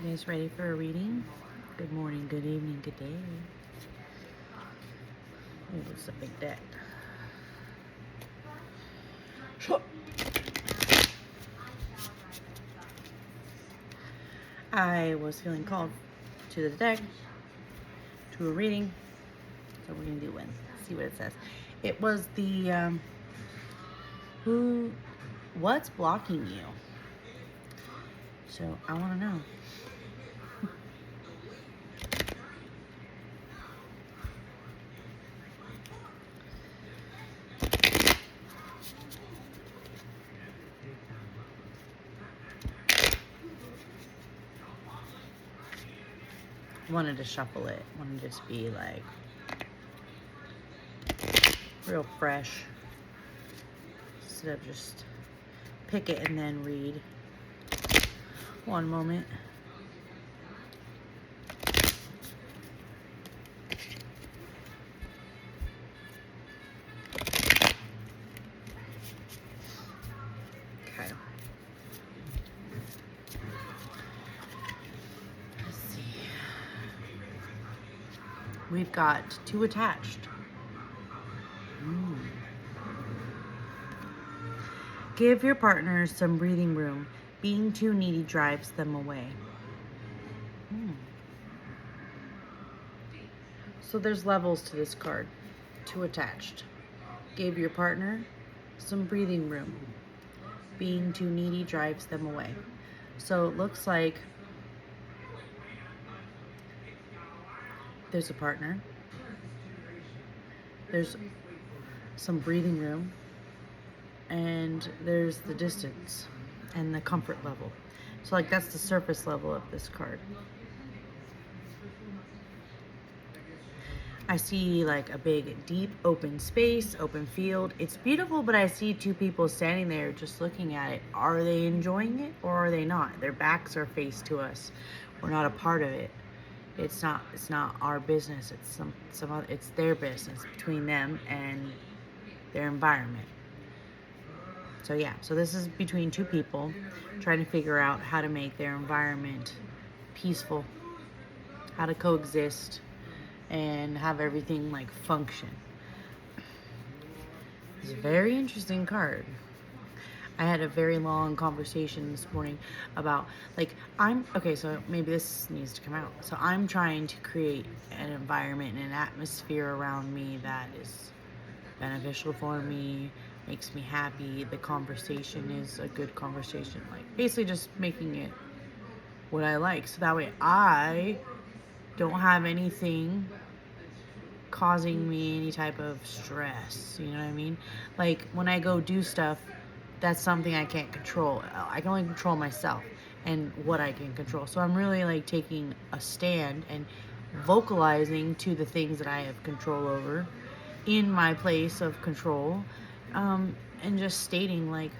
You guys ready for a reading? Good morning, good evening, good day. Oh, it's a big deck. I was feeling called to the deck, to a reading. So we're going to do one. See what it says. It was the, what's blocking you? So I want to know. Wanted to shuffle it. Wanted to just be like real fresh instead of just pick it and then read. One moment. Okay. Let's see. We've got two attached. Give your partner some breathing room. Being too needy drives them away. So there's levels to this card. Two attached. Give your partner some breathing room. Being too needy drives them away. So it looks like there's a partner. There's some breathing room. And there's the distance and the comfort level. So like that's the surface level of this card. I see like a big, deep, open space, open field. It's beautiful, but I see two people standing there just looking at it. Are they enjoying it or are they not? Their backs are faced to us. We're not a part of it. It's not our business. It's some other, it's their business between them and their environment. So yeah, so this is between two people trying to figure out how to make their environment peaceful, how to coexist, and have everything like function. It's a very interesting card. I had a very long conversation this morning about so maybe this needs to come out. So I'm trying to create an environment and an atmosphere around me that is beneficial for me, makes me happy. The conversation is a good conversation. Like basically just making it what I like. So that way I don't have anything causing me any type of stress. You know what I mean? Like when I go do stuff, that's something I can't control. I can only control myself and what I can control. So I'm really like taking a stand and vocalizing to the things that I have control over in my place of control, and just stating like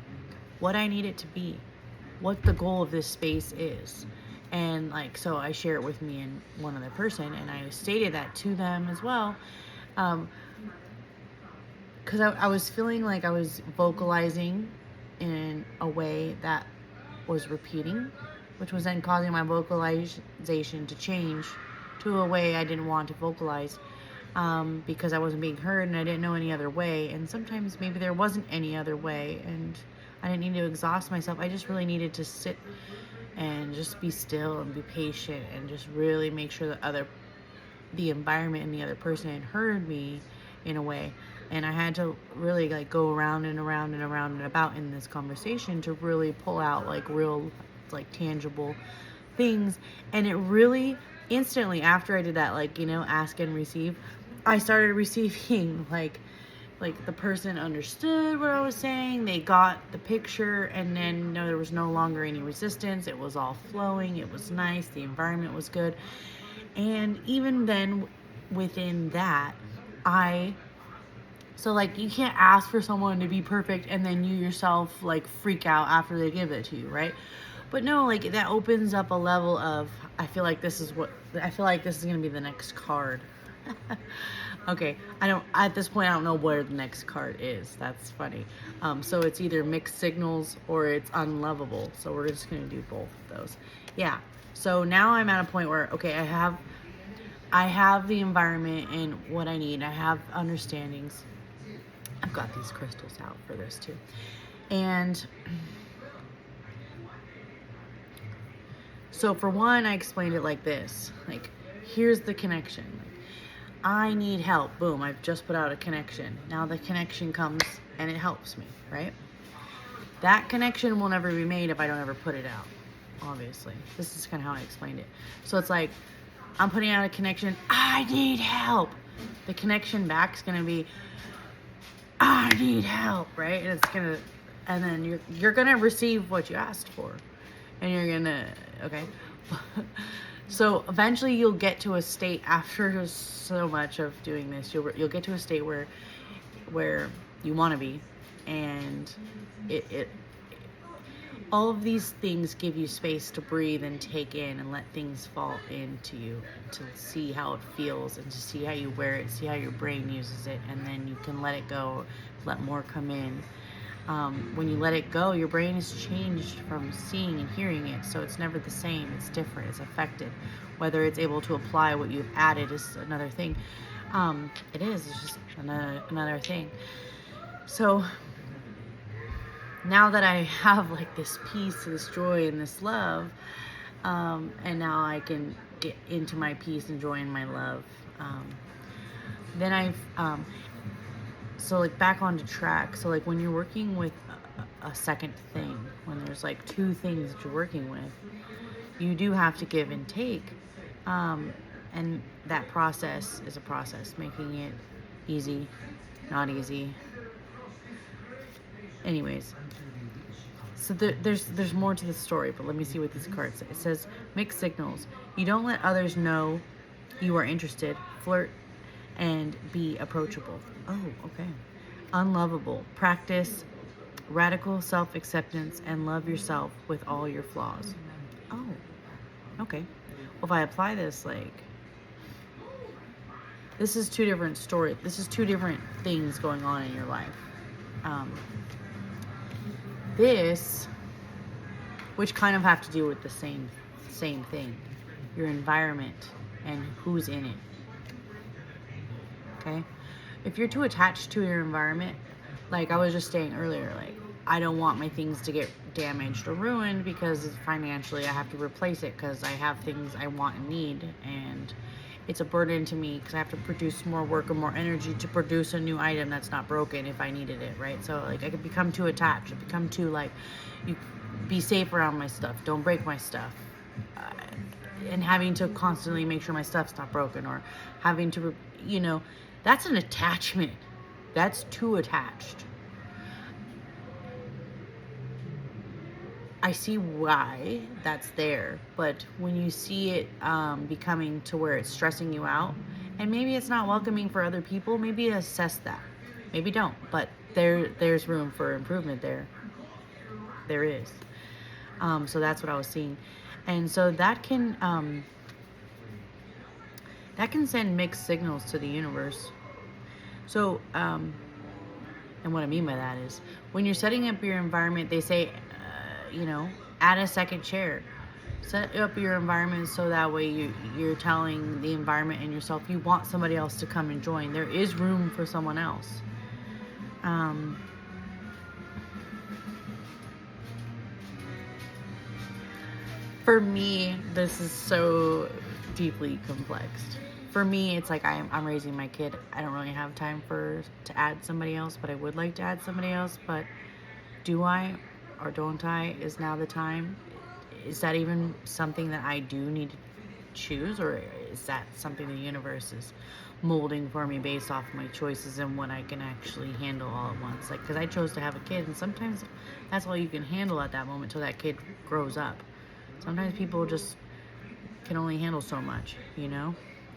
what I need it to be, what the goal of this space is. And like, so I share it with me and one other person, and I stated that to them as well, because I was feeling like I was vocalizing in a way that was repeating, which was then causing my vocalization to change to a way I didn't want to vocalize, because I wasn't being heard and I didn't know any other way. And sometimes maybe there wasn't any other way and I didn't need to exhaust myself. I just really needed to sit and just be still and be patient and just really make sure that the environment and the other person had heard me in a way. And I had to really like go around and around and around and about in this conversation to really pull out like real, like tangible things. And it really instantly after I did that, like, ask and receive, I started receiving like the person understood what I was saying. They got the picture, and then there was no longer any resistance. It was all flowing. It was nice. The environment was good. And even then within that, so like you can't ask for someone to be perfect and then you yourself like freak out after they give it to you, right? But no, like that opens up a level of, I feel like this is going to be the next card. Okay, at this point I don't know where the next card is. That's funny. So it's either mixed signals or it's unlovable. So we're just going to do both of those. Yeah. So now I'm at a point where, okay, I have the environment and what I need. I have understandings. I've got these crystals out for this too. And so for one, I explained it like this. Like, here's the connection. I need help. Boom, I've just put out a connection. Now the connection comes and it helps me, right? That connection will never be made if I don't ever put it out, obviously. This is kind of how I explained it. So it's like, I'm putting out a connection, I need help. The connection back is going to be, I need help, right? And then you're going to receive what you asked for. And you're going to, okay. So eventually you'll get to a state after so much of doing this, you'll get to a state where you want to be, and it all of these things give you space to breathe and take in and let things fall into you, to see how it feels and to see how you wear it, see how your brain uses it, and then you can let it go, let more come in. When you let it go, your brain is changed from seeing and hearing it, so it's never the same. It's different. It's affected. Whether it's able to apply what you've added is another thing. It's just another thing. So now that I have like this peace, this joy, and this love, and now I can get into my peace and joy and my love, then so like back onto track. So like when you're working with a second thing, when there's like two things that you're working with, you do have to give and take, and that process is a process, making it easy, not easy. Anyways, so there's more to the story, but let me see what these cards say. It says mixed signals. You don't let others know you are interested. Flirt and be approachable. Oh, okay. Unlovable. Practice radical self-acceptance and love yourself with all your flaws. Oh, okay. Well, if I apply this, like, this is two different stories. This is two different things going on in your life. This, which kind of have to do with the same thing, your environment and who's in it. Okay? If you're too attached to your environment, like I was just saying earlier, like, I don't want my things to get damaged or ruined because financially I have to replace it because I have things I want and need, and it's a burden to me because I have to produce more work and more energy to produce a new item that's not broken if I needed it, right? So like I could become too attached, I become too like, you be safe around my stuff, don't break my stuff, and having to constantly make sure my stuff's not broken, or having to, that's an attachment. That's too attached. I see why that's there, but when you see it becoming to where it's stressing you out, and maybe it's not welcoming for other people, maybe assess that. Maybe don't, but there's room for improvement there. There is. So that's what I was seeing. And so that can send mixed signals to the universe. So, and what I mean by that is, when you're setting up your environment, they say, add a second chair. Set up your environment so that way you're telling the environment and yourself you want somebody else to come and join. There is room for someone else. For me, this is so deeply complex. For me, it's like I'm raising my kid. I don't really have time to add somebody else, but I would like to add somebody else. But do I or don't I? Is now the time? Is that even something that I do need to choose, or is that something the universe is molding for me based off my choices and what I can actually handle all at once? Like, because I chose to have a kid, and sometimes that's all you can handle at that moment till that kid grows up. Sometimes people just can only handle so much,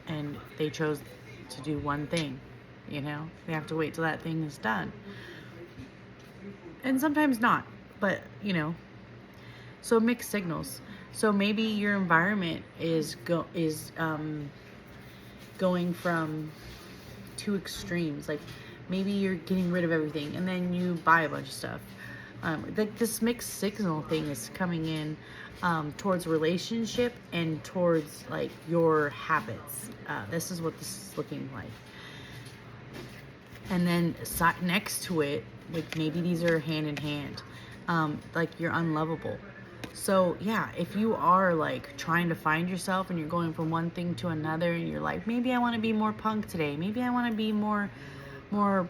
and they chose to do one thing, they have to wait till that thing is done. And sometimes not, but so mixed signals. So maybe your environment is going from two extremes. Like maybe you're getting rid of everything and then you buy a bunch of stuff. This mixed signal thing is coming in towards relationship and towards like your habits. This is what this is looking like. And then next to it, like maybe these are hand in hand, like you're unlovable. So yeah, if you are like trying to find yourself and you're going from one thing to another and you're like, maybe I want to be more punk today, maybe I want to be more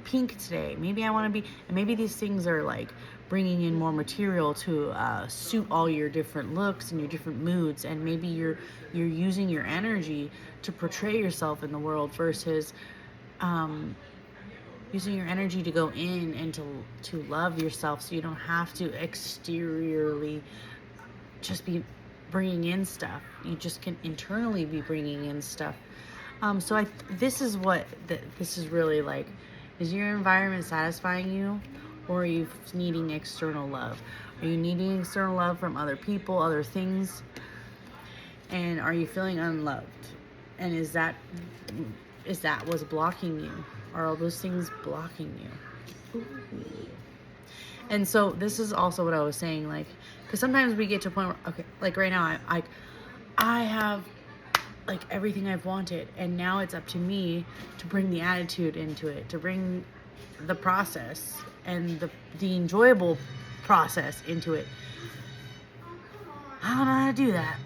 pink today, maybe I want to be, and maybe these things are like bringing in more material to suit all your different looks and your different moods, and maybe you're using your energy to portray yourself in the world versus using your energy to go in and to love yourself, so you don't have to exteriorly just be bringing in stuff. You just can internally be bringing in stuff. So this is what this is really like. Is your environment satisfying you, or are you needing external love? Are you needing external love from other people, other things? And are you feeling unloved? And is that what's blocking you? Are all those things blocking you? Ooh. And so this is also what I was saying, like, because sometimes we get to a point where, okay, like right now, I have like everything I've wanted, and now it's up to me to bring the attitude into it, to bring the process and the enjoyable process into it. I don't know how to do that,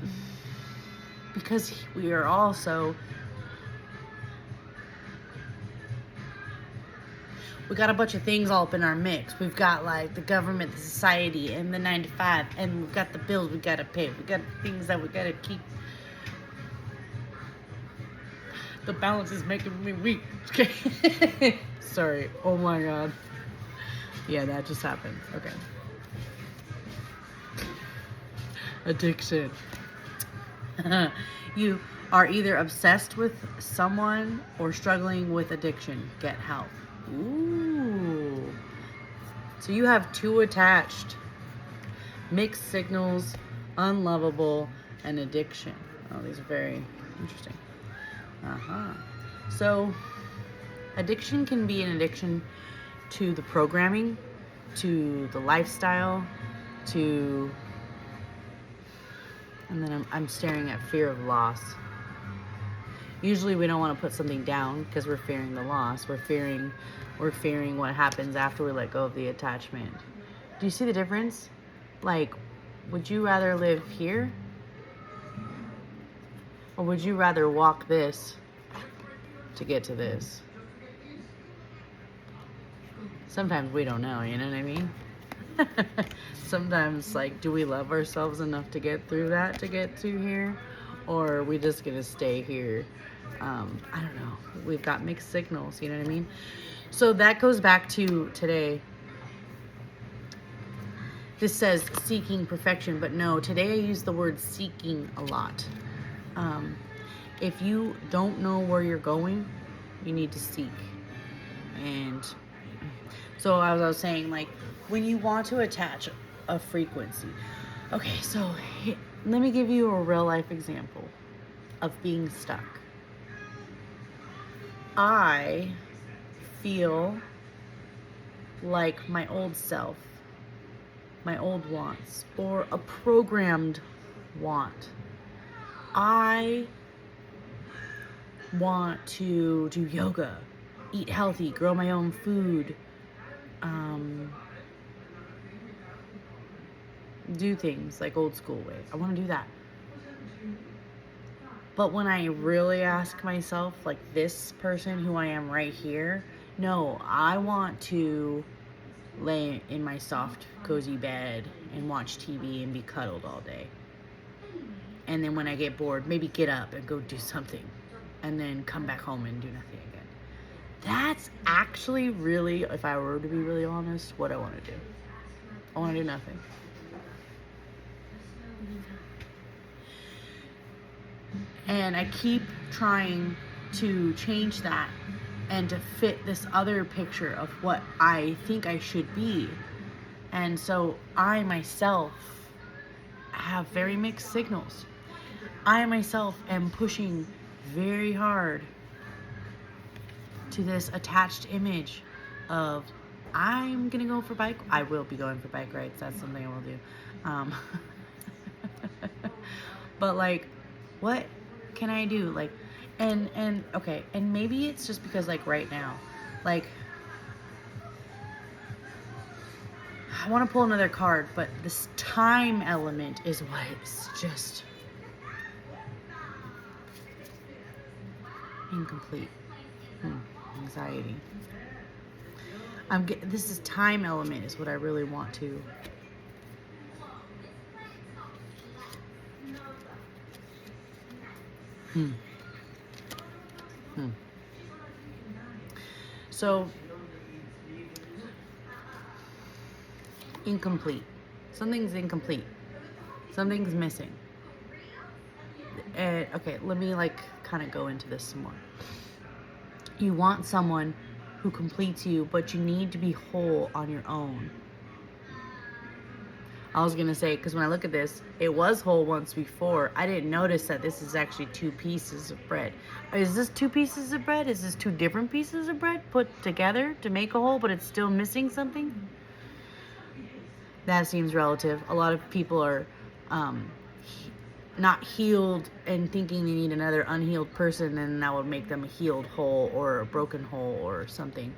because we are also, we got a bunch of things all up in our mix. We've got like the government, the society, and the 9 to 5, and we've got the bills we gotta pay. We got things that we gotta keep. The balance is making me weak. Okay. Sorry. Oh my God. Yeah, that just happened. Okay. Addiction. You are either obsessed with someone or struggling with addiction. Get help. Ooh. So you have two attached: mixed signals, unlovable, and addiction. Oh, these are very interesting. So addiction can be an addiction to the programming, to the lifestyle, to, and then I'm staring at fear of loss. Usually we don't want to put something down because we're fearing the loss. We're fearing what happens after we let go of the attachment. Do you see the difference? Like, would you rather live here? Or would you rather walk this to get to this? Sometimes we don't know, you know what I mean? Sometimes, like, do we love ourselves enough to get through that, to get to here? Or are we just gonna stay here? I don't know. We've got mixed signals, you know what I mean? So that goes back to today. This says seeking perfection, but no, today I use the word seeking a lot. If you don't know where you're going, you need to seek. And so as I was saying, like, when you want to attach a frequency. Okay, so let me give you a real life example of being stuck. I feel like my old self, my old wants, or a programmed want. I want to do yoga, eat healthy, grow my own food, do things like old school way. I want to do that. But when I really ask myself, like this person who I am right here, no, I want to lay in my soft, cozy bed and watch TV and be cuddled all day. And then when I get bored, maybe get up and go do something, and then come back home and do nothing again. That's actually really, if I were to be really honest, what I want to do. I want to do nothing. And I keep trying to change that and to fit this other picture of what I think I should be. And so I myself have very mixed signals. I myself am pushing very hard to this attached image of I'm gonna go for bike. I will be going for bike rides. That's something I will do. Um, but like, what can I do? Like, and okay, and maybe it's just because like right now, like I want to pull another card, but this time element is what is just incomplete. Anxiety. This is time element is what I really want to. Hmm. Hmm. So incomplete. Something's incomplete. Something's missing. And okay, let me like kind of go into this some more. You want someone who completes you, but you need to be whole on your own. I was gonna say, because when I look at this, it was whole once before. I didn't notice that this is actually 2 pieces of bread. Is this 2 pieces of bread? Is this 2 different pieces of bread put together to make a whole, but it's still missing something? That seems relative. A lot of people are not healed and thinking they need another unhealed person, and that would make them a healed whole or a broken whole or something.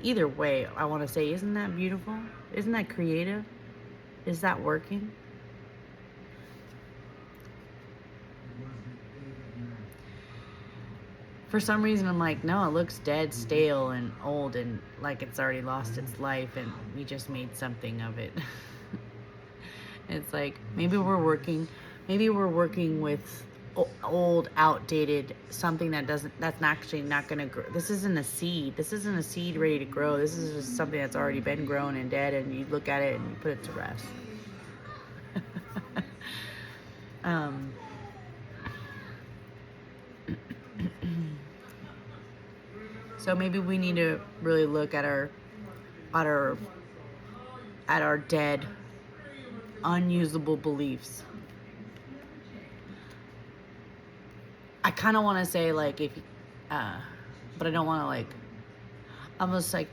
Either way, I want to say, isn't that beautiful? Isn't that creative? Is that working? For some reason, I'm like, no, it looks dead, stale, and old, and like it's already lost its life, and we just made something of it. It's like maybe we're working with old, outdated, something that's actually not gonna grow. This isn't a seed. This isn't a seed ready to grow. This is just something that's already been grown and dead, and you look at it and you put it to rest. So maybe we need to really look at our dead, unusable beliefs. I kind of want to say like but I don't want to like, almost like,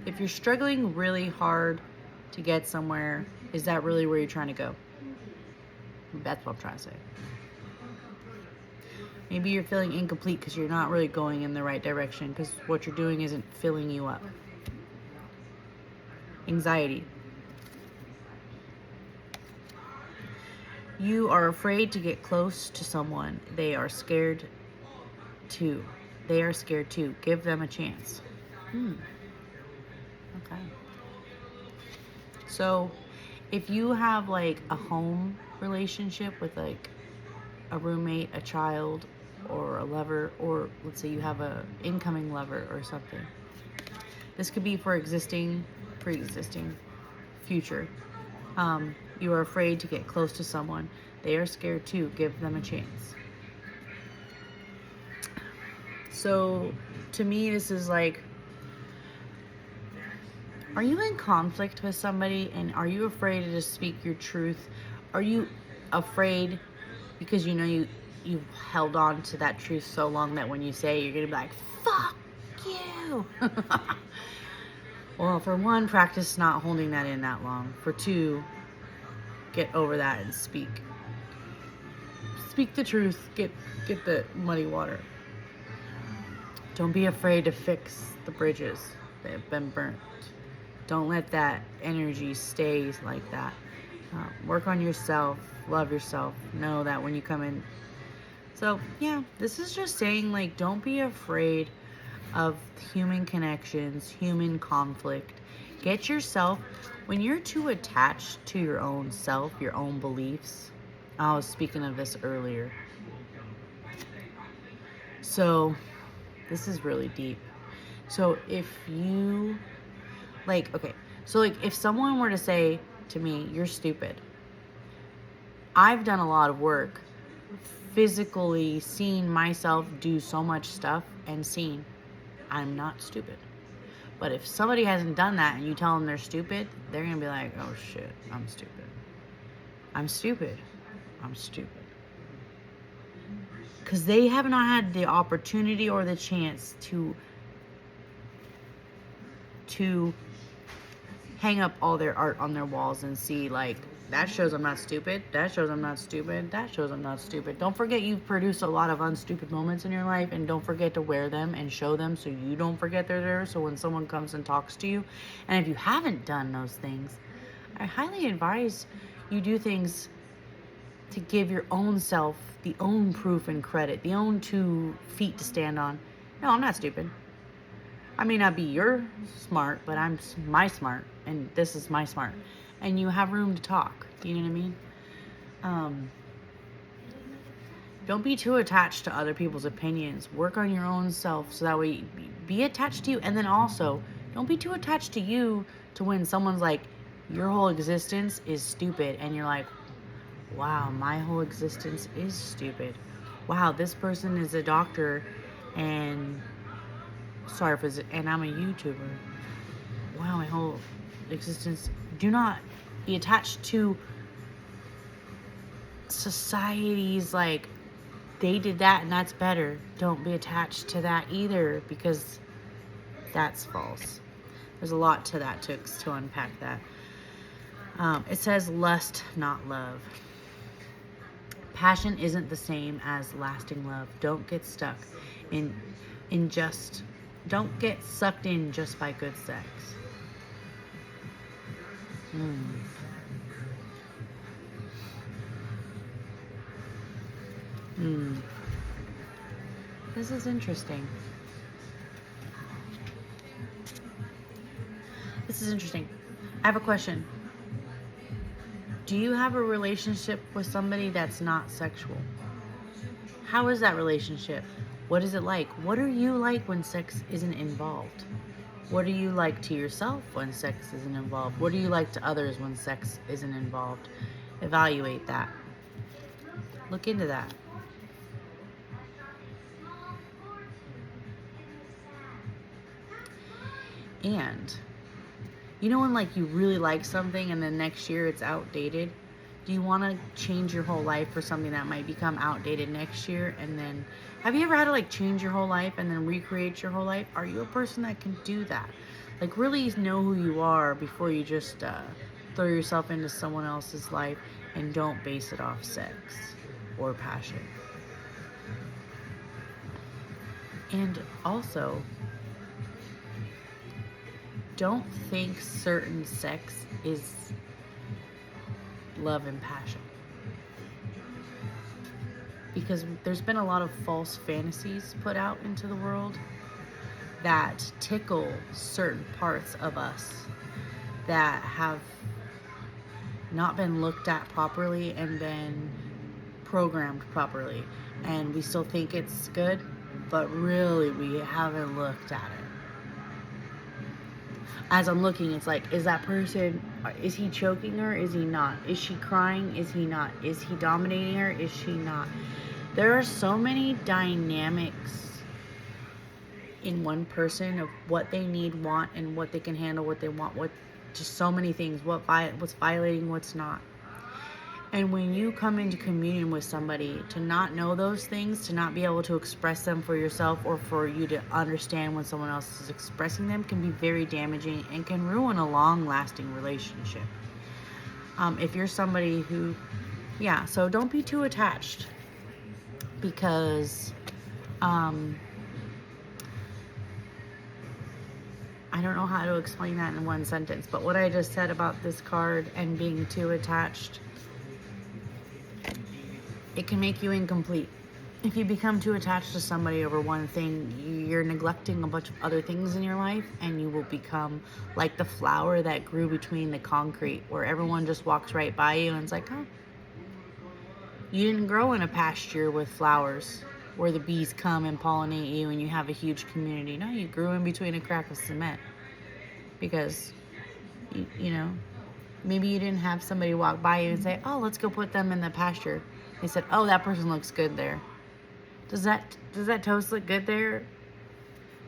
if you're struggling really hard to get somewhere, is that really where you're trying to go? That's what I'm trying to say. Maybe you're feeling incomplete because you're not really going in the right direction because what you're doing isn't filling you up. Anxiety. You are afraid to get close to someone. They are scared too. They are scared too. Give them a chance. Okay. So, if you have like a home relationship with like a roommate, a child, or a lover, or let's say you have a incoming lover or something. This could be for existing, pre-existing, future. You are afraid to get close to someone. They are scared too. Give them a chance. So, to me, this is like, are you in conflict with somebody and are you afraid to just speak your truth? Are you afraid because you know you've held on to that truth so long that when you say it, you're going to be like, fuck you. Well, for one, practice not holding that in that long. For two, get over that and speak the truth. Get the muddy water. Don't be afraid to fix the bridges that have been burnt. Don't let that energy stay like that. Work on yourself. Love yourself. Know that when you come in. So, yeah, this is just saying, like, don't be afraid of human connections, human conflict. Get yourself, when you're too attached to your own self, your own beliefs. I was speaking of this earlier. So, this is really deep. So, if you, like, okay, so, like, if someone were to say to me, you're stupid, I've done a lot of work physically seeing myself do so much stuff and seeing I'm not stupid. But if somebody hasn't done that and you tell them they're stupid, they're going to be like, oh shit, I'm stupid. I'm stupid. I'm stupid. Because they have not had the opportunity or the chance to to hang up all their art on their walls and see, like, that shows I'm not stupid, that shows I'm not stupid, that shows I'm not stupid. Don't forget you've produced a lot of unstupid moments in your life, and don't forget to wear them and show them so you don't forget they're there. So when someone comes and talks to you, and if you haven't done those things, I highly advise you do things to give your own self the own proof and credit, the own 2 feet to stand on. No, I'm not stupid. I may not be your smart, but I'm my smart, and this is my smart. And you have room to talk. You know what I mean? Don't be too attached to other people's opinions. Work on your own self so that way be attached to you. And then also, don't be too attached to you to when someone's like, your whole existence is stupid. And you're like, wow, my whole existence is stupid. Wow, this person is a doctor and sorry for this, and I'm a YouTuber. Wow, my whole existence. Do not be attached to society's like, they did that and that's better. Don't be attached to that either, because that's false. There's a lot to that to unpack that. It says lust, not love. Passion isn't the same as lasting love. Don't get stuck in just. Don't get sucked in just by good sex. This is interesting. I have a question. Do you have a relationship with somebody that's not sexual? How is that relationship? What is it like? What are you like when sex isn't involved? What are you like to yourself when sex isn't involved? What are you like to others when sex isn't involved? Evaluate that. Look into that. And you know when like you really like something and then next year it's outdated? Do you want to change your whole life for something that might become outdated next year? And then, have you ever had to like change your whole life and then recreate your whole life? Are you a person that can do that? Like really know who you are before you just throw yourself into someone else's life, and don't base it off sex or passion. And also, don't think certain sex is love and passion, because there's been a lot of false fantasies put out into the world that tickle certain parts of us that have not been looked at properly and been programmed properly, and we still think it's good, but really we haven't looked at it. As I'm looking, it's like, is that person, is he choking her? Is he not? Is she crying? Is he not? Is he dominating her? Is she not? There are so many dynamics in one person of what they need, want, and what they can handle, what they want, what, just so many things, what's violating, what's not. And when you come into communion with somebody, to not know those things, to not be able to express them for yourself, or for you to understand when someone else is expressing them, can be very damaging and can ruin a long-lasting relationship. If you're somebody who, so don't be too attached, because I don't know how to explain that in one sentence, but what I just said about this card and being too attached, it can make you incomplete. If you become too attached to somebody over one thing, you're neglecting a bunch of other things in your life, and you will become like the flower that grew between the concrete, where everyone just walks right by you and it's like, oh, you didn't grow in a pasture with flowers where the bees come and pollinate you and you have a huge community. No, you grew in between a crack of cement, because you know, maybe you didn't have somebody walk by you and say, oh, let's go put them in the pasture. They said, oh, that person looks good there. Does that toast look good there?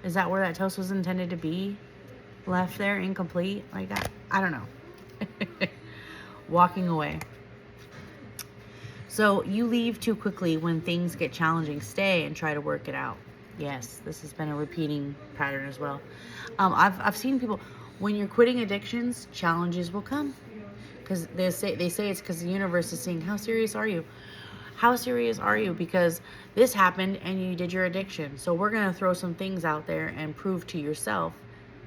Is that where that toast was intended to be? Left there incomplete? Like, I don't know. Walking away. So you leave too quickly when things get challenging. Stay and try to work it out. Yes, this has been a repeating pattern as well. I've seen people, When you're quitting addictions, challenges will come. Because they say it's because the universe is saying, how serious are you? How serious are you? Because this happened and you did your addiction. So we're going to throw some things out there and prove to yourself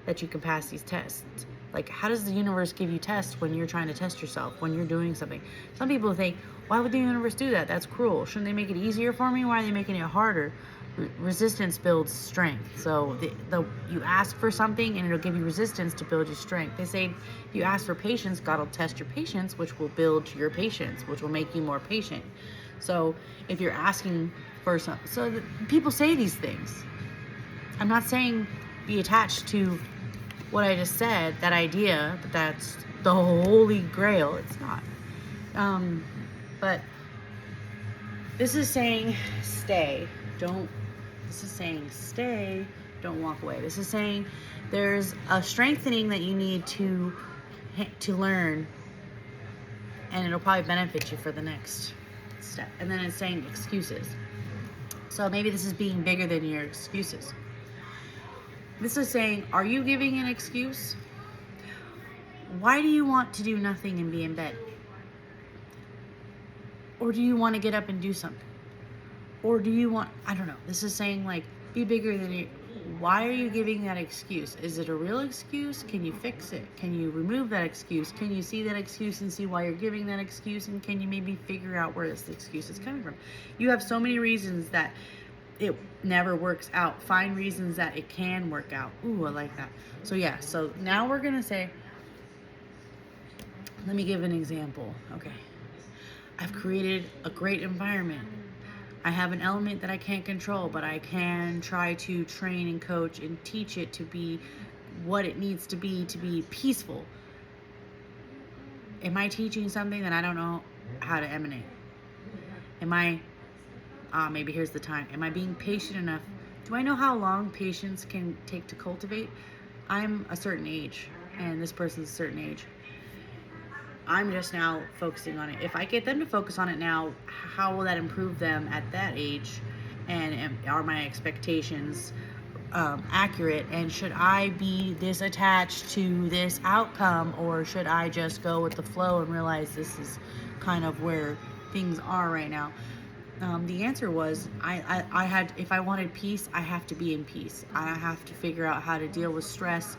that you can pass these tests. Like, how does the universe give you tests when you're trying to test yourself, when you're doing something? Some people think, why would the universe do that? That's cruel. Shouldn't they make it easier for me? Why are they making it harder? Resistance builds strength. So you ask for something and it'll give you resistance to build your strength. They say if you ask for patience, God will test your patience, which will build your patience, which will make you more patient. So if you're asking for something, so people say these things. I'm not saying be attached to what I just said, that idea, but that's the holy grail. It's not. But this is saying stay. This is saying stay. Don't walk away. This is saying there's a strengthening that you need to learn, and it'll probably benefit you for the next step. And then it's saying excuses. So maybe this is being bigger than your excuses. This is saying, are you giving an excuse? Why do you want to do nothing and be in bed? Or do you want to get up and do something? Or do you want, I don't know. This is saying, like, be bigger than you. Why are you giving that excuse? Is it a real excuse? Can you fix it? Can you remove that excuse? Can you see that excuse and see why you're giving that excuse? And can you maybe figure out where this excuse is coming from? You have so many reasons that it never works out. Find reasons that it can work out. Ooh, I like that. So yeah, so now we're gonna say, let me give an example. Okay, I've created a great environment. I have an element that I can't control, but I can try to train and coach and teach it to be what it needs to be peaceful. Am I teaching something that I don't know how to emanate? Am I maybe here's the time. Am I being patient enough? Do I know how long patience can take to cultivate? I'm a certain age, and this person's a certain age. I'm just now focusing on it. If I get them to focus on it now, how will that improve them at that age? And are my expectations accurate? And should I be this attached to this outcome, or should I just go with the flow and realize this is kind of where things are right now? The answer was I had, if I wanted peace, I have to be in peace. I have to figure out how to deal with stress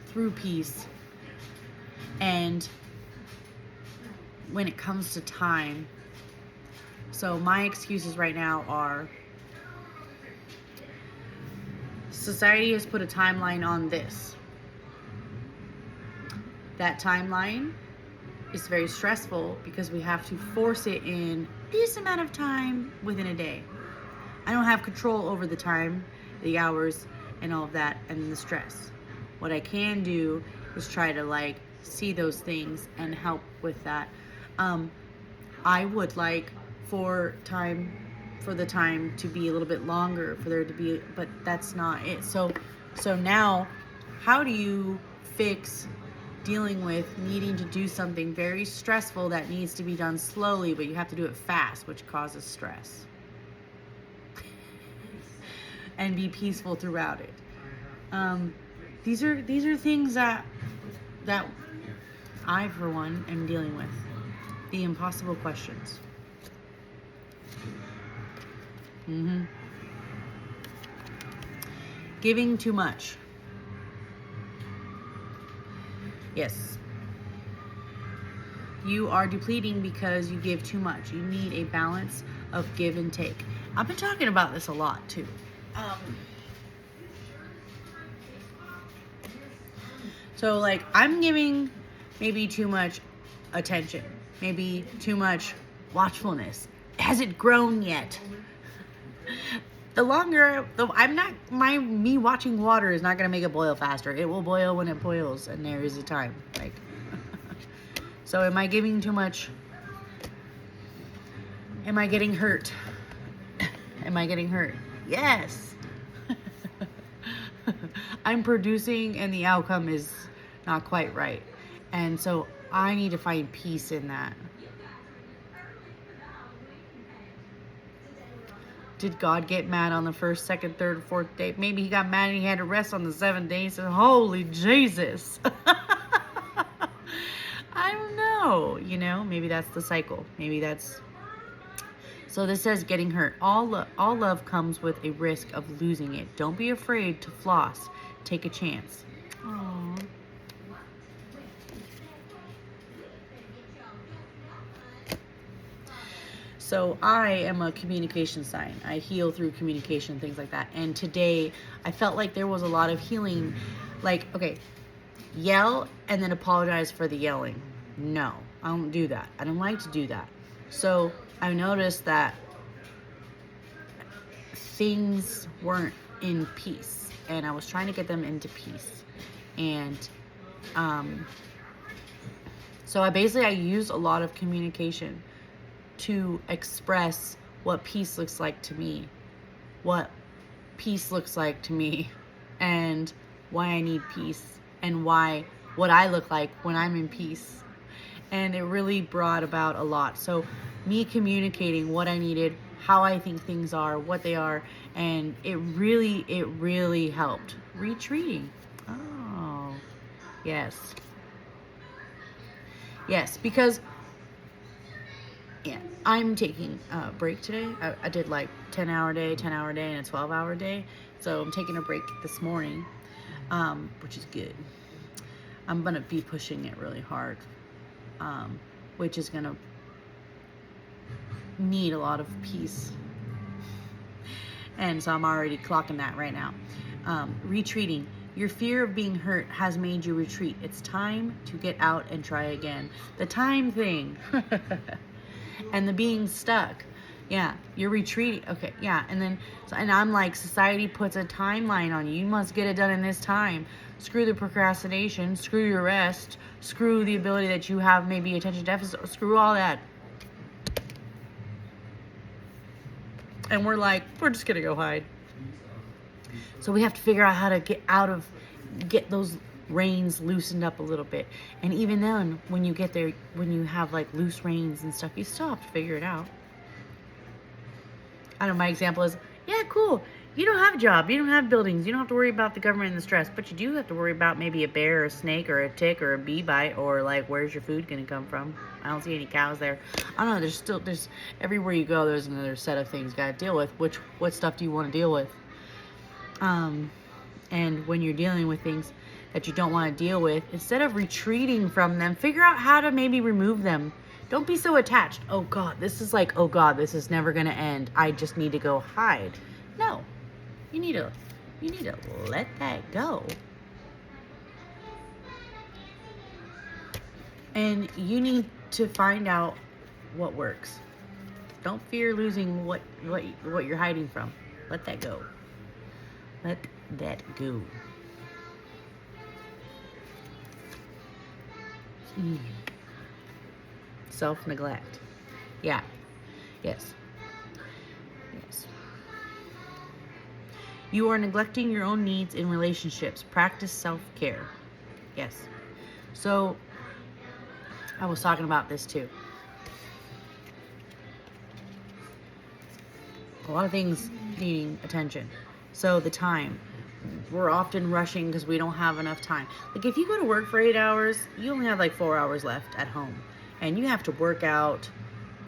through peace. And when it comes to time, so my excuses right now are, society has put a timeline on this. That timeline is very stressful because we have to force it in this amount of time within a day. I don't have control over the time, the hours, and all of that, and the stress. What I can do is try to, like, see those things and help with that. I would like for the time to be a little bit longer, for there to be, but that's not it. So now, how do you fix dealing with needing to do something very stressful that needs to be done slowly, but you have to do it fast, which causes stress? And be peaceful throughout it. These are things that I, for one, am dealing with. The impossible questions. Giving too much. Yes. You are depleting because you give too much. You need a balance of give and take. I've been talking about this a lot too. So, like, I'm giving maybe too much attention, maybe too much watchfulness. Has it grown yet? Me watching water is not gonna make it boil faster. It will boil when it boils, and there is a time. Like, so am I giving too much? Am I getting hurt? Am I getting hurt? Yes. I'm producing, and the outcome is not quite right, and so I need to find peace in that. Did God get mad on the first, second, third, fourth day? Maybe he got mad and he had to rest on the seventh day. He said, holy Jesus. I don't know. Maybe that's the cycle. Maybe that's... So this says getting hurt. All love comes with a risk of losing it. Don't be afraid to floss. Take a chance. Aww. So I am a communication sign. I heal through communication, things like that. And today I felt like there was a lot of healing. Like, okay, yell and then apologize for the yelling. No, I don't do that. I don't like to do that. So I noticed that things weren't in peace, and I was trying to get them into peace. And so I use a lot of communication to express what peace looks like to me, and why I need peace, and what I look like when I'm in peace. And it really brought about a lot. So me communicating what I needed, how I think things are, what they are, and it really helped. Retreating. Oh, yes, because I'm taking a break today. I did like 10-hour day, and a 12-hour day. So I'm taking a break this morning, which is good. I'm going to be pushing it really hard, which is going to need a lot of peace. And so I'm already clocking that right now. Retreating. Your fear of being hurt has made you retreat. It's time to get out and try again. The time thing. And the being stuck. Yeah, you're retreating. Okay, yeah. And I'm like, society puts a timeline on you. You must get it done in this time. Screw the procrastination. Screw your rest. Screw the ability that you have maybe attention deficit. Screw all that. And we're like, we're just going to go hide. So we have to figure out how to get those reins loosened up a little bit. And even then, when you get there, when you have like loose reins and stuff, you still have to figure it out. I don't know, my example is, yeah, cool. You don't have a job. You don't have buildings. You don't have to worry about the government and the stress. But you do have to worry about maybe a bear or a snake or a tick or a bee bite, or like, where's your food going to come from? I don't see any cows there. I don't know. There's everywhere you go, there's another set of things you got to deal with. What stuff do you want to deal with? And when you're dealing with things that you don't want to deal with, instead of retreating from them, figure out how to maybe remove them. Don't be so attached. Oh God, this is never going to end. I just need to go hide. No, you need to let that go. And you need to find out what works. Don't fear losing what you're hiding from. Let that go. Let that go. Self-neglect. Yeah. Yes. You are neglecting your own needs in relationships. Practice self-care. Yes. So, I was talking about this too. A lot of things needing attention. So the time. We're often rushing because we don't have enough time. Like if you go to work for 8 hours, you only have like 4 hours left at home. And you have to work out,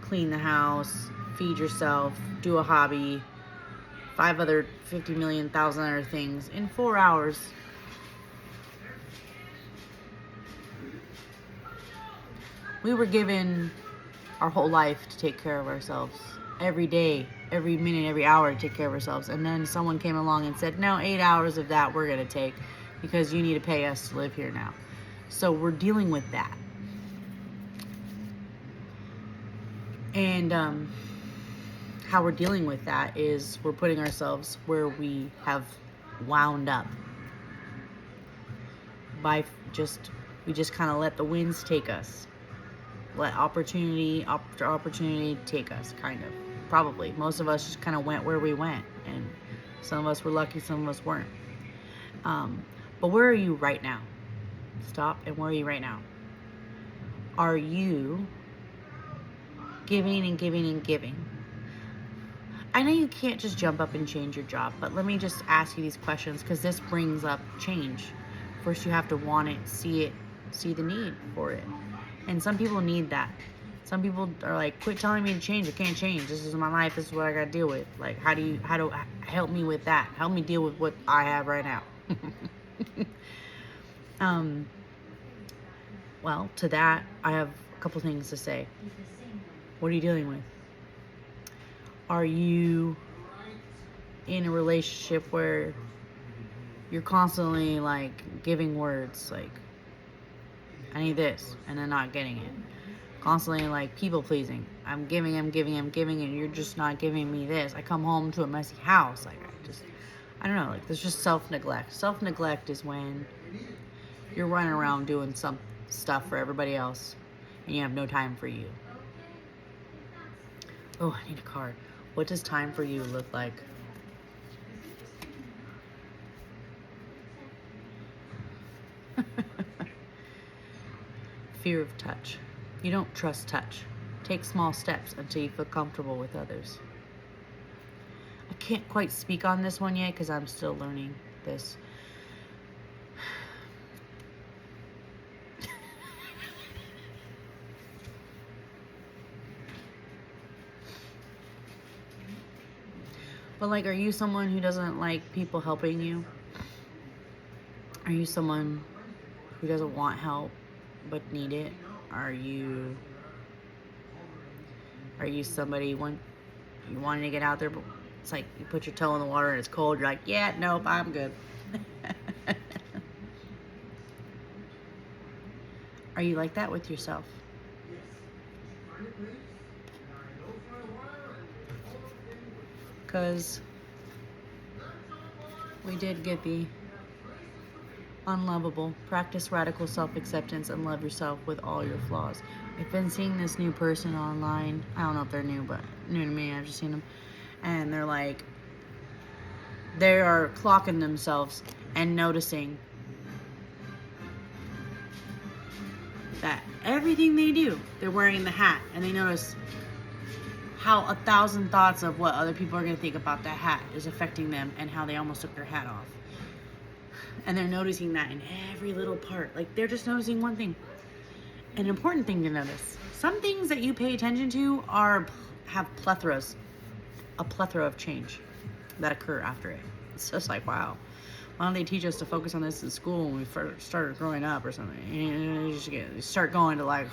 clean the house, feed yourself, do a hobby, 50 million thousand other things in 4 hours. We were given our whole life to take care of ourselves. Every day, every minute, every hour to take care of ourselves. And then someone came along and said, no, 8 hours of that we're going to take because you need to pay us to live here now. So we're dealing with that. And how we're dealing with that is we're putting ourselves where we have wound up by we just kind of let the winds take us. Let opportunity after opportunity take us, kind of. Probably. Most of us just kind of went where we went. And some of us were lucky, some of us weren't. But where are you right now? Stop. And where are you right now? Are you giving and giving and giving? I know you can't just jump up and change your job, but let me just ask you these questions because this brings up change. First, you have to want it, see the need for it. And some people need that. Some people are like, quit telling me to change. I can't change. This is my life. This is what I got to deal with. Like, how do help me with that? Help me deal with what I have right now. Well, to that, I have a couple things to say. What are you dealing with? Are you in a relationship where you're constantly like giving words like, I need this, and then not getting it? Constantly like people pleasing. I'm giving, and you're just not giving me this. I come home to a messy house. Like, I don't know, like there's just self-neglect. Self-neglect is when you're running around doing some stuff for everybody else and you have no time for you. Oh, I need a card. What does time for you look like? Fear of touch. You don't trust touch. Take small steps until you feel comfortable with others. I can't quite speak on this one yet because I'm still learning this. But like, are you someone who doesn't like people helping you? Are you someone who doesn't want help but need it? Are you somebody when you wanting to get out there, but it's like you put your toe in the water and it's cold, you're like, yeah, nope, I'm good. Are you like that with yourself? Because we did get the unlovable. Practice radical self-acceptance and love yourself with all your flaws. I've been seeing this new person online. I don't know if they're new, but new to me. I've just seen them. And they're like, they are clocking themselves and noticing that everything they do, they're wearing the hat. And they notice how 1,000 thoughts of what other people are going to think about that hat is affecting them and how they almost took their hat off. And they're noticing that in every little part. Like, they're just noticing one thing. An important thing to notice. Some things that you pay attention to have a plethora of change that occur after it. It's just like, wow. Why don't they teach us to focus on this in school when we first started growing up or something? You start going to like,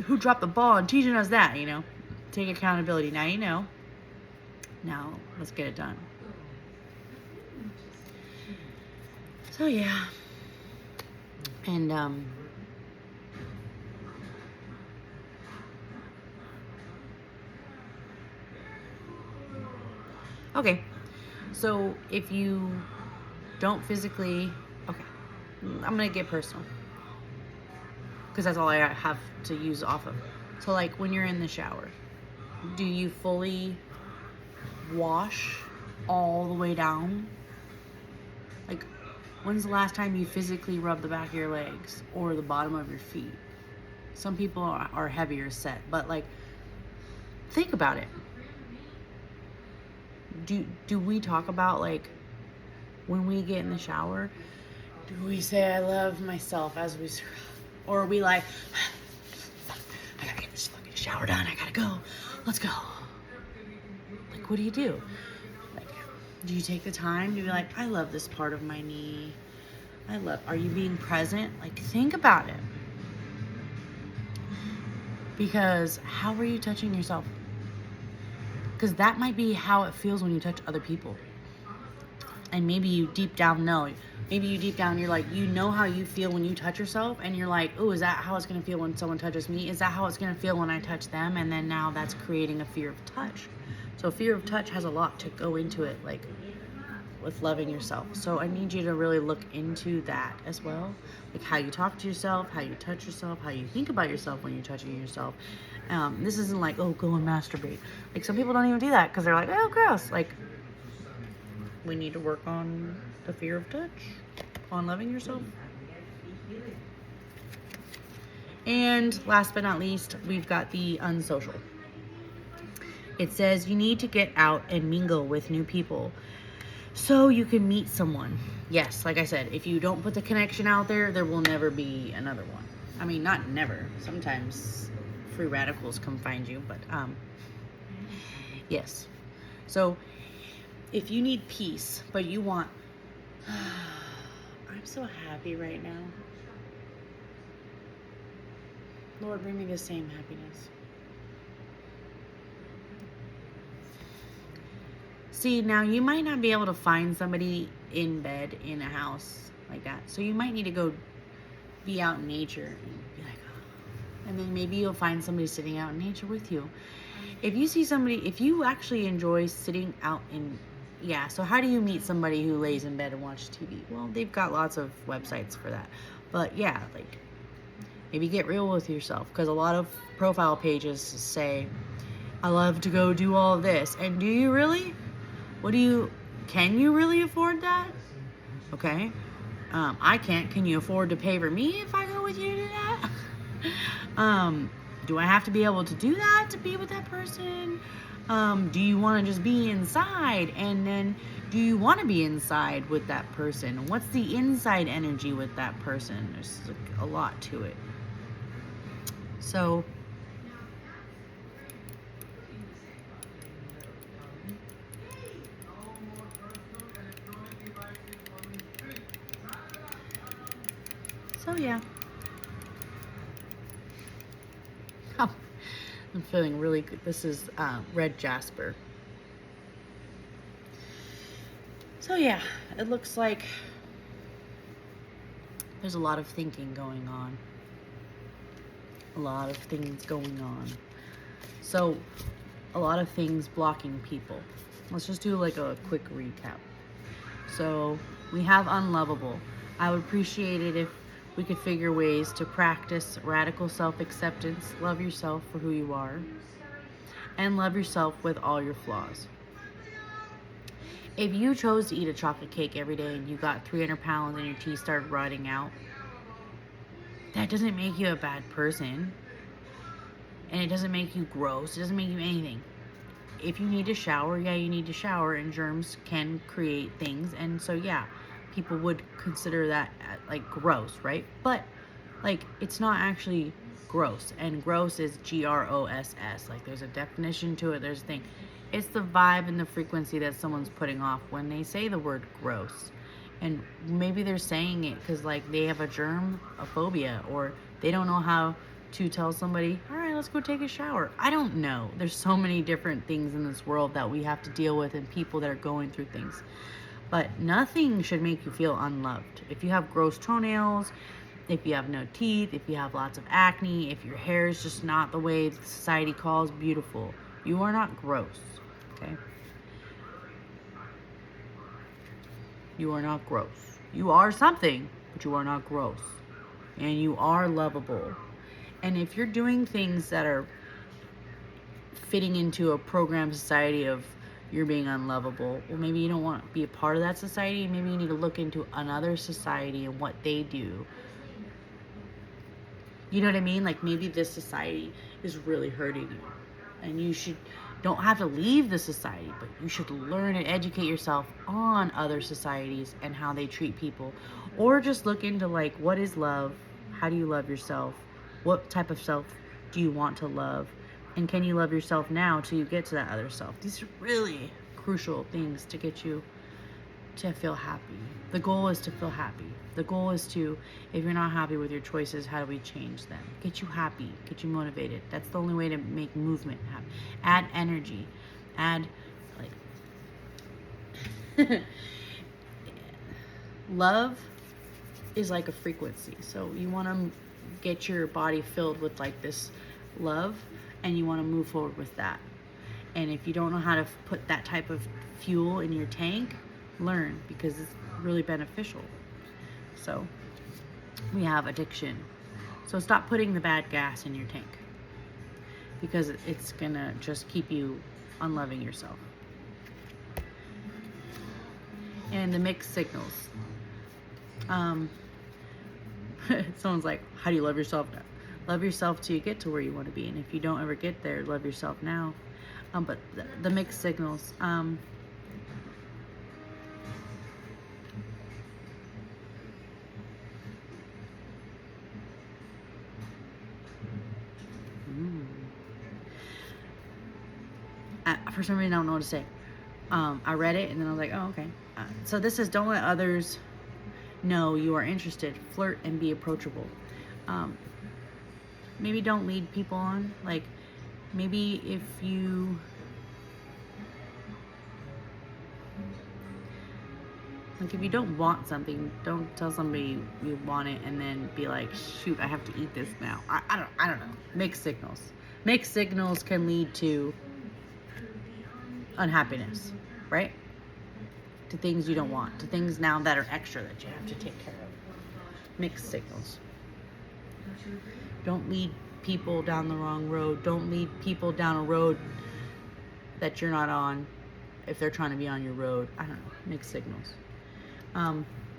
who dropped the ball and teaching us that, you know? Take accountability. Now you know. Now, let's get it done. So yeah, and okay, so if you don't physically, okay, I'm gonna get personal because that's all I have to use off of. So like when you're in the shower, do you fully wash all the way down? Like, when's the last time you physically rubbed the back of your legs or the bottom of your feet? Some people are heavier set, but like, think about it. Do we talk about like when we get in the shower? Do we say I love myself as we, or are we like, I gotta get this fucking shower done. I gotta go. Let's go. Like, what do you do? Like, do you take the time to be like, I love this part of my knee? Are you being present? Like, think about it. Because how are you touching yourself? Because that might be how it feels when you touch other people. And maybe you deep down know. Maybe you deep down, you're like, you know how you feel when you touch yourself. And you're like, oh, is that how it's going to feel when someone touches me? Is that how it's going to feel when I touch them? And then now that's creating a fear of touch. So fear of touch has a lot to go into it, like with loving yourself. So I need you to really look into that as well. Like how you talk to yourself, how you touch yourself, how you think about yourself when you're touching yourself. This isn't like, oh, go and masturbate. Like some people don't even do that because they're like, oh, gross. Like, we need to work on the fear of touch, on loving yourself. And last but not least, we've got the unsocial. It says you need to get out and mingle with new people so you can meet someone. Yes, like I said, if you don't put the connection out there, there will never be another one. I mean, not never. Sometimes free radicals come find you, but yes. So if you need peace, but you want I'm so happy right now. Lord, bring me the same happiness. See, now you might not be able to find somebody in bed in a house like that. So you might need to go be out in nature and be like, oh. And then maybe you'll find somebody sitting out in nature with you. If you see somebody, if you actually enjoy sitting out in, yeah, so how do you meet somebody who lays in bed and watches TV? Well, they've got lots of websites for that. But yeah, like, maybe get real with yourself, because a lot of profile pages say, I love to go do all of this. And do you really? Can you really afford that? Okay. I can't. Can you afford to pay for me if I go with you to that? Do I have to be able to do that to be with that person? Do you want to just be inside? And then do you want to be inside with that person? What's the inside energy with that person? There's a lot to it. So yeah. Oh, I'm feeling really good. This is red jasper. So yeah, it looks like there's a lot of thinking going on. A lot of things going on. So a lot of things blocking people. Let's just do like a quick recap. So we have unlovable. I would appreciate it if we could figure ways to practice radical self-acceptance, love yourself for who you are, and love yourself with all your flaws. If you chose to eat a chocolate cake every day and you got 300 pounds and your teeth started rotting out, that doesn't make you a bad person. And it doesn't make you gross. It doesn't make you anything. If you need to shower, yeah, you need to shower, and germs can create things. And so, yeah, people would consider that like gross, right? But like, it's not actually gross. And gross is gross. Like, there's a definition to it. There's a thing. It's the vibe and the frequency that someone's putting off when they say the word gross. And maybe they're saying it because like they have a phobia, or they don't know how to tell somebody, all right, let's go take a shower. I don't know. There's so many different things in this world that we have to deal with, and people that are going through things. But nothing should make you feel unloved. If you have gross toenails, if you have no teeth, if you have lots of acne, if your hair is just not the way society calls beautiful, you are not gross, okay? You are not gross. You are something, but you are not gross. And you are lovable. And if you're doing things that are fitting into a programmed society of you're being unlovable, well, maybe you don't want to be a part of that society. Maybe you need to look into another society and what they do. You know what I mean? Like, maybe this society is really hurting you, and you don't have to leave the society, but you should learn and educate yourself on other societies and how they treat people. Or just look into like, what is love? How do you love yourself? What type of self do you want to love? And can you love yourself now till you get to that other self? These are really crucial things to get you to feel happy. The goal is to feel happy. The goal is to, if you're not happy with your choices, how do we change them? Get you happy, get you motivated. That's the only way to make movement happen. Add energy. Add, like, love is like a frequency. So you want to get your body filled with like this love, and you want to move forward with that. And if you don't know how to put that type of fuel in your tank, learn, because it's really beneficial. So we have addiction. So stop putting the bad gas in your tank, because it's gonna just keep you unloving yourself. And the mixed signals. Someone's like, how do you love yourself now? Love yourself till you get to where you want to be. And if you don't ever get there, love yourself now. But the mixed signals. For some reason, I don't know what to say. I read it and then I was like, oh, okay. So this says, don't let others know you are interested. Flirt and be approachable. Maybe don't lead people on. Like, maybe if you don't want something, don't tell somebody you want it and then be like, shoot, I have to eat this now. I don't know. Mixed signals. Mixed signals can lead to unhappiness, right? To things you don't want, to things now that are extra that you have to take care of. Mixed signals. Don't lead people down the wrong road. Don't lead people down a road that you're not on if they're trying to be on your road. I don't know. Mixed signals.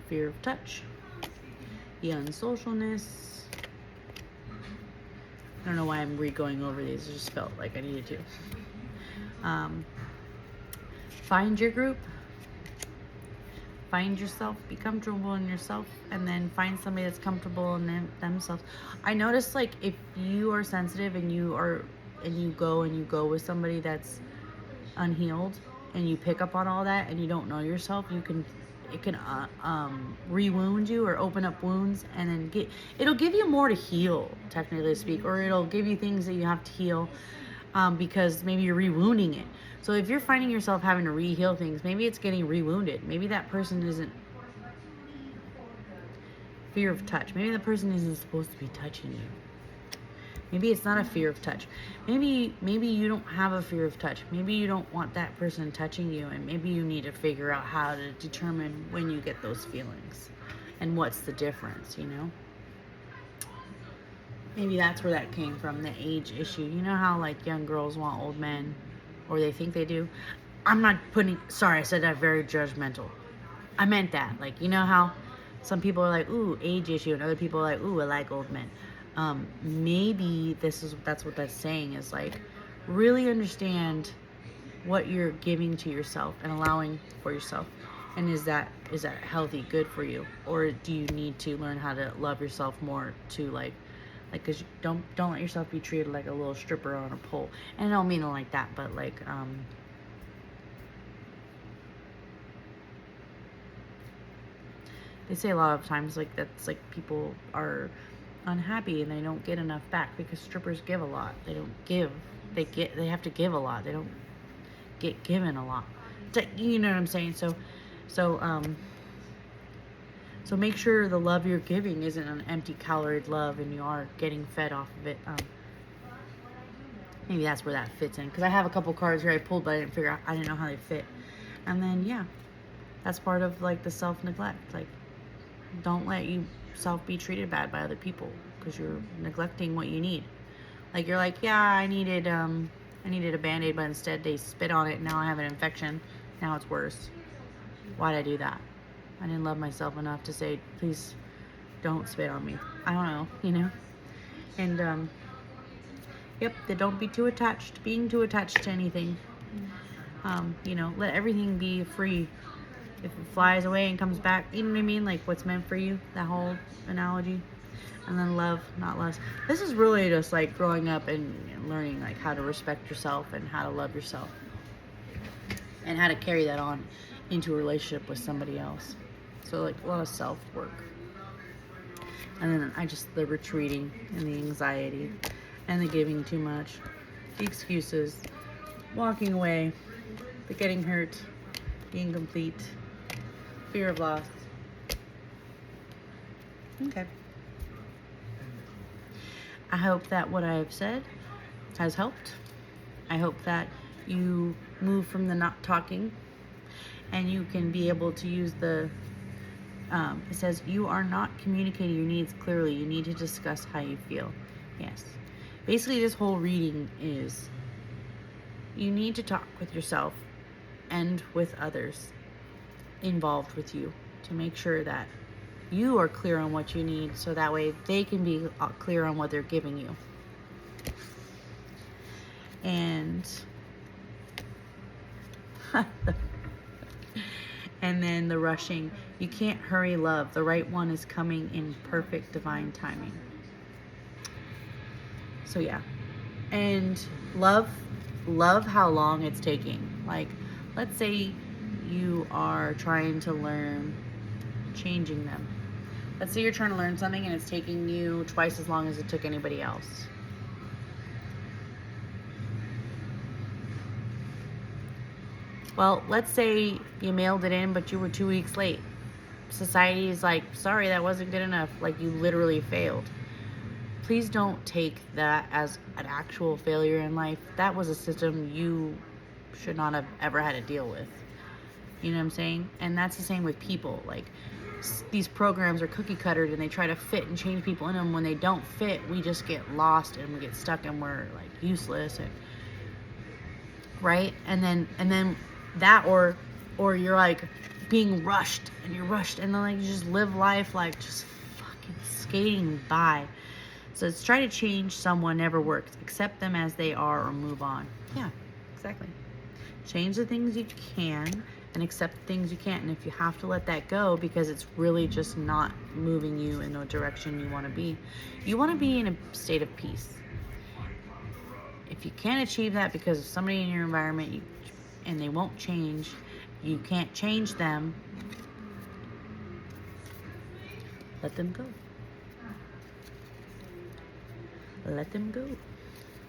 Fear of touch. The unsocialness. I don't know why I'm re-going over these. I just felt like I needed to. Find your group. Find yourself, be comfortable in yourself, and then find somebody that's comfortable in themselves. I notice, like, if you are sensitive and you go with somebody that's unhealed and you pick up on all that and you don't know yourself, it can re-wound you or open up wounds, and then it'll give you more to heal, technically speak, or it'll give you things that you have to heal because maybe you're re-wounding it. So if you're finding yourself having to re-heal things, maybe it's getting re-wounded. Maybe that person isn't fear of touch. Maybe the person isn't supposed to be touching you. Maybe it's not a fear of touch. Maybe you don't have a fear of touch. Maybe you don't want that person touching you, and maybe you need to figure out how to determine when you get those feelings and what's the difference, you know? Maybe that's where that came from, the age issue. You know how, like, young girls want old men, or they think they do? Sorry, I said that very judgmental. I meant that. Like, you know how some people are like, ooh, age issue, and other people are like, ooh, I like old men. Maybe that's what that's saying, is like, really understand what you're giving to yourself and allowing for yourself. And is that healthy, good for you? Or do you need to learn how to love yourself more to because don't let yourself be treated like a little stripper on a pole. And I don't mean it like that, but like, they say a lot of times, like, that's like people are unhappy and they don't get enough back because strippers give a lot. They don't give. They have to give a lot. They don't get given a lot. You know what I'm saying? So make sure the love you're giving isn't an empty calorie love and you are getting fed off of it. Maybe that's where that fits in. Because I have a couple cards here I pulled, but I didn't know how they fit. And then, yeah, that's part of, like, the self-neglect. Like, don't let yourself be treated bad by other people because you're neglecting what you need. Like, you're like, yeah, I needed a Band-Aid, but instead they spit on it and now I have an infection. Now it's worse. Why'd I do that? I didn't love myself enough to say, please don't spit on me. I don't know, you know? And, yep, they don't be too attached. Being too attached to anything. You know, let everything be free. If it flies away and comes back, you know what I mean? Like, what's meant for you, that whole analogy. And then love, not less. This is really just, like, growing up and learning, like, how to respect yourself and how to love yourself. And how to carry that on into a relationship with somebody else. So, like, a lot of self-work. And then the retreating and the anxiety and the giving too much, the excuses, walking away, the getting hurt, being complete, fear of loss. Okay. I hope that what I have said has helped. I hope that you move from the not talking and you can be able to use it says, you are not communicating your needs clearly. You need to discuss how you feel. Yes. Basically, this whole reading is you need to talk with yourself and with others involved with you to make sure that you are clear on what you need, so that way they can be clear on what they're giving you. And And then the rushing. You can't hurry love. The right one is coming in perfect divine timing. So yeah. And love how long it's taking. Like, let's say you are trying to learn changing them. Let's say you're trying to learn something and it's taking you twice as long as it took anybody else. Well, let's say you mailed it in, but you were 2 weeks late. Society is like, sorry, that wasn't good enough. Like, you literally failed. Please don't take that as an actual failure in life. That was a system you should not have ever had to deal with. You know what I'm saying? And that's the same with people. Like, these programs are cookie cuttered and they try to fit and change people in them. When they don't fit, we just get lost and we get stuck and we're like useless. And right? And then that, or you're like being rushed and you're rushed and then like you just live life like just fucking skating by. So it's try to change someone never works. Accept them as they are or move on. Yeah, exactly. Change the things you can and accept the things you can't. And if you have to let that go because it's really just not moving you in the direction you want to be in a state of peace. If you can't achieve that because of somebody in your environment and they won't change, you can't change them, let them go. Let them go.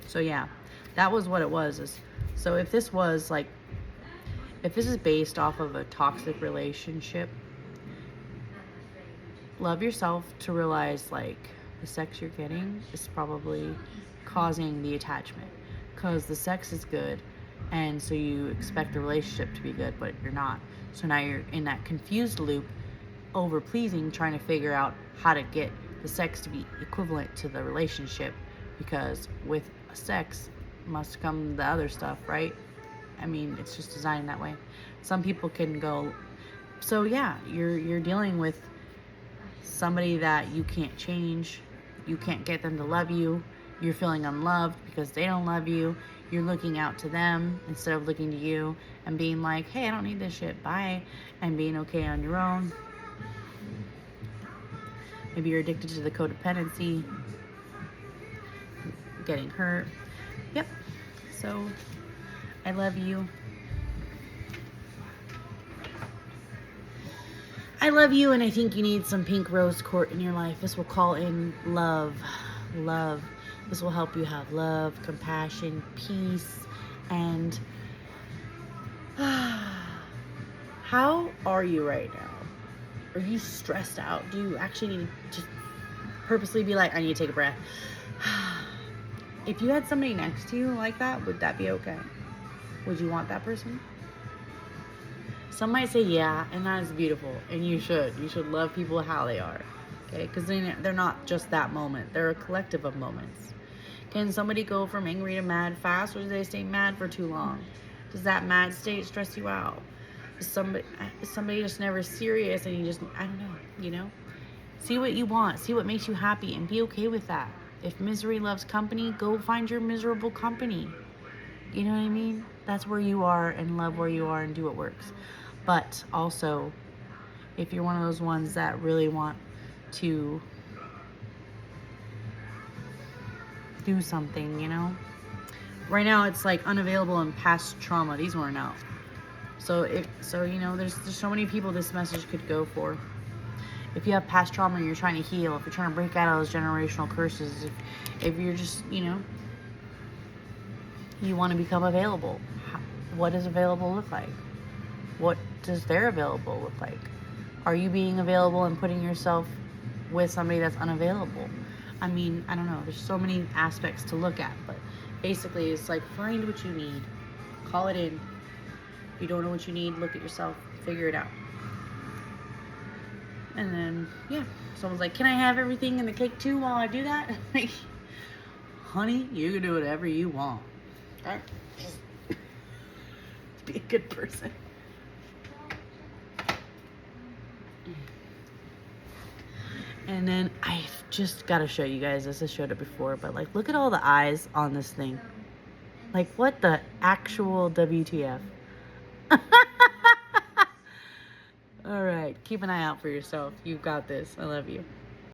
So yeah, that was what it was. So if this is based off of a toxic relationship, love yourself to realize like the sex you're getting is probably causing the attachment, because the sex is good and so you expect the relationship to be good, but you're not. So now you're in that confused loop, over pleasing, trying to figure out how to get the sex to be equivalent to the relationship, because with sex must come the other stuff, right? I mean, it's just designed that way. Some people can go, so yeah, you're dealing with somebody that you can't change. You can't get them to love you. You're feeling unloved because they don't love you. You're looking out to them instead of looking to you and being like, hey, I don't need this shit, bye, and being okay on your own. Maybe you're addicted to the codependency, getting hurt. Yep. So I love you. I love you, and I think you need some pink rose quartz in your life. This will call in love. Love. This will help you have love, compassion, peace, and how are you right now? Are you stressed out? Do you actually need to just purposely be like, I need to take a breath? If you had somebody next to you like that, would that be okay? Would you want that person? Some might say yeah, and that is beautiful, and you should. You should love people how they are, okay? Because they're not just that moment. They're a collective of moments. Can somebody go from angry to mad fast, or do they stay mad for too long? Does that mad state stress you out? Is somebody just never serious, and you just, I don't know, you know? See what you want. See what makes you happy, and be okay with that. If misery loves company, go find your miserable company. You know what I mean? That's where you are, and love where you are, and do what works. But also, if you're one of those ones that really want to do something, you know? Right now it's like unavailable and past trauma. These weren't out. So you know, there's so many people this message could go for. If you have past trauma and you're trying to heal, if you're trying to break out of those generational curses, if you're just, you know, you want to become available. What does available look like? What does their available look like? Are you being available and putting yourself with somebody that's unavailable? I mean, I don't know. There's so many aspects to look at, but basically it's like find what you need. Call it in. If you don't know what you need, look at yourself. Figure it out. And then, yeah. Someone's like, can I have everything in the cake too while I do that? Like, honey, you can do whatever you want. Right? Just be a good person. And then I've just got to show you guys this. I showed it before, but like, look at all the eyes on this thing. Like, what the actual WTF? All right. Keep an eye out for yourself. You've got this. I love you.